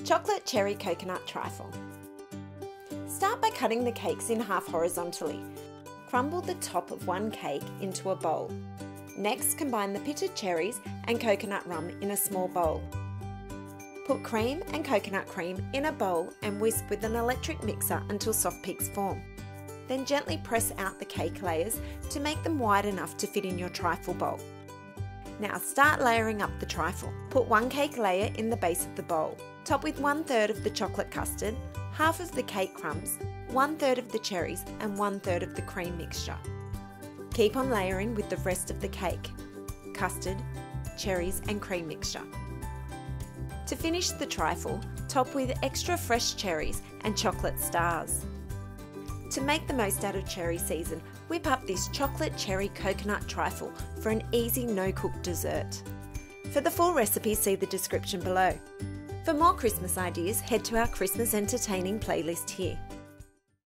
Chocolate cherry coconut trifle. Start by cutting the cakes in half horizontally. Crumble the top of one cake into a bowl. Next, combine the pitted cherries and coconut rum in a small bowl. Put cream and coconut cream in a bowl and whisk with an electric mixer until soft peaks form. Then gently press out the cake layers to make them wide enough to fit in your trifle bowl. Now start layering up the trifle. Put one cake layer in the base of the bowl. Top with 1/3 of the chocolate custard, half of the cake crumbs, 1/3 of the cherries and 1/3 of the cream mixture. Keep on layering with the rest of the cake, custard, cherries and cream mixture. To finish the trifle, top with extra fresh cherries and chocolate stars. To make the most out of cherry season, whip up this chocolate cherry coconut trifle for an easy no-cook dessert. For the full recipe, see the description below. For more Christmas ideas, head to our Christmas entertaining playlist here.